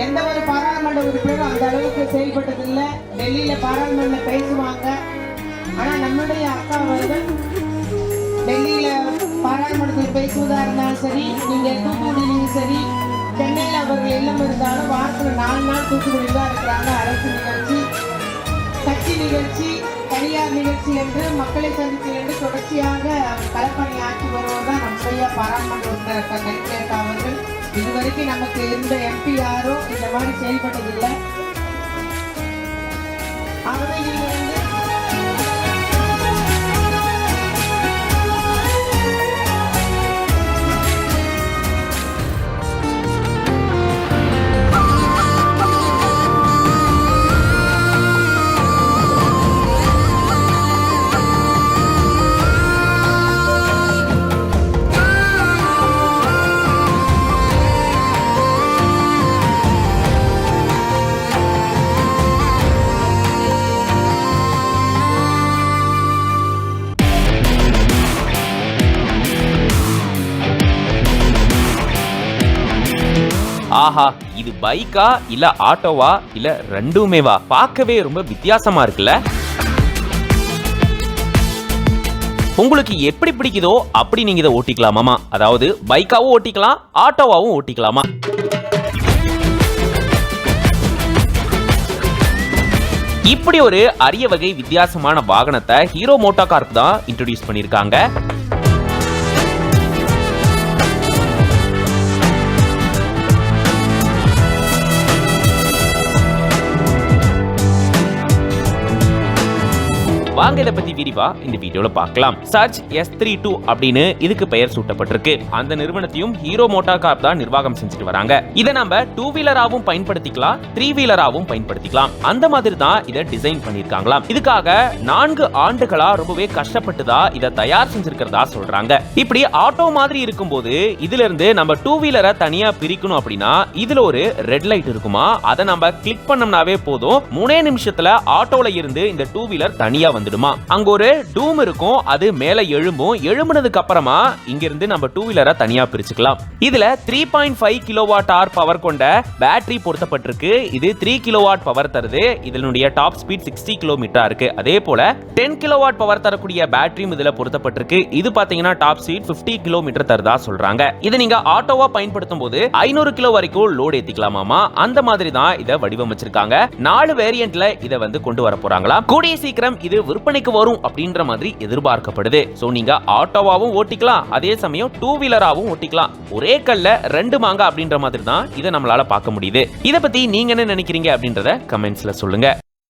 எந்த ஒரு பாராளுமன்ற உறுப்பினரும் அந்த அளவுக்கு செயல்பட்டதில்லை. டெல்லியில பாராளுமன்ற பேசுவாங்க. ஆனா நம்முடைய அக்கா அவர்கள் டெல்லியில பாராளுமன்றத்தில் பேசுவதா இருந்தாலும் சரி, நீங்க தூத்துக்குடியிலும் சரி, சென்னையில் அவர்கள் இல்லம் இருந்தாலும் வாரத்துல 4 நாள் தூத்துக்குடியில் தான் இருக்கிறாங்க. அரசு நிகழ்ச்சி, கட்சி நிகழ்ச்சி, தனியார் நிகழ்ச்சி என்று மக்களை சந்தித்து என்று தொடர்ச்சியாக களப்பணி ஆற்றி வருவதுதான் நம்முடைய பாராளுமன்ற உறுப்பினர் கனிமொழி அவர்கள். இதுவரைக்கும் நமக்கு இருந்த எம்பி யாரும் இந்த மாதிரி செயல்பட்டதில்லை. ஆகவே நீங்க ஆஹா, இது பைக்கா இல்ல ஆட்டோவா இல்ல ரெண்டுமேவா? பார்க்கவே ரொம்ப வித்தியாசமா இருக்குல்ல. உங்களுக்கு எப்படி பிடிக்குதோ அப்படி நீங்க இதை ஓட்டிக்கலாமாமா. அதாவது பைக்காவும் ஓட்டிக்கலாம், ஆட்டோவாவும் ஓட்டிக்கலாமா. இப்படி ஒரு அரிய வகை வித்தியாசமான வாகனத்தை ஹீரோ மோட்டார் கார்ப் தான் இன்ட்ரோடியூஸ் பண்ணிருக்காங்க. வாங்க இதை பத்தி விரிவா இந்த வீடியோல பார்க்கலாம். சர்ச் S32 அப்படின்னு இதுக்கு பெயர் சூட்டப்பட்டிருக்கு. அந்த நிறுவனத்தையும் ஹீரோ மோட்டார் கார்ப் தான் நிர்வாகம் செஞ்சுட்டு வராங்க. இதை நம்ம 2 வீலராவும் பயன்படுத்திக்கலாம், 3 வீலராவும் பயன்படுத்திக்கலாம். அந்த மாதிரி தான் இதை டிசைன் பண்ணிருக்காங்களாம். இதுக்காக 4 ஆண்டுகளா ரொம்பவே கஷ்டப்பட்டு தான் இதை தயார் செஞ்சிருக்கிறதா சொல்றாங்க. இப்படி ஆட்டோ மாதிரி இருக்கும்போது இதுல இருந்து நம்ம 2 வீலரை தனியா பிரிக்கணும் அப்படின்னா இதுல ஒரு ரெட் லைட் இருக்குமா, அதை நம்ம கிளிக் பண்ணோம்னாவே போதும் 3 நிமிஷத்துல ஆட்டோல இருந்து இந்த 2 வீலர் தனியா வந்துடுமா. அங்க ஒரு டூம் இருக்கும், அது மேல எழும்புனதுக்கு அப்புறமா இங்க இருந்து நம்ம 2 வீலரை தனியா பிரிச்சுக்கலாம். இதுல 3.5 கிலோவாட் ஆர் பவர் கொண்ட பேட்டரி பொருத்தப்பட்டிருக்கு. இது 3 கிலோவாட் பவர் தருது. இதனுடைய டாப் ஸ்பீட் 60 கிலோமீட்டர் இருக்கு. அதே போல 10 கிலோவாட் பவர் தரக்கூடிய பேட்டரியும் இதுல பொருத்தப்பட்டிருக்கு. இது பாத்தீங்கன்னா டாப் ஸ்பீட் 50 கிலோமீட்டர் தருதா சொல்றாங்க. இதை நீங்க ஆட்டோவா பயன்படுத்தும் போது 500 கிலோ வரைக்கும் லோட் ஏத்திக்கலாமாமா. அந்த மாதிரி தான் இதை வடிவமைச்சிருக்காங்க. 4 வேரியன்ட்ல இதை கொண்டு வர போறாங்களா. கூடிய சீக்கிரம் இது விற்பனைக்கு வரும் அப்படின்ற மாதிரி எதிர்பார்க்கப்படுது. சோ நீங்க ஆட்டோவாவும் ஓட்டிக்கலாம், அதே சமயம் 2 வீலராவும் ஓட்டிக்கலாம். ஒரே கல்ல 2 மாங்கா அப்படின்ற மாதிரி தான் இதை நம்மளால பார்க்க முடியுது. இதை பத்தி நீங்க என்ன நினைக்கிறீங்க அப்படின்றத கமெண்ட்ஸ்ல சொல்லுங்க.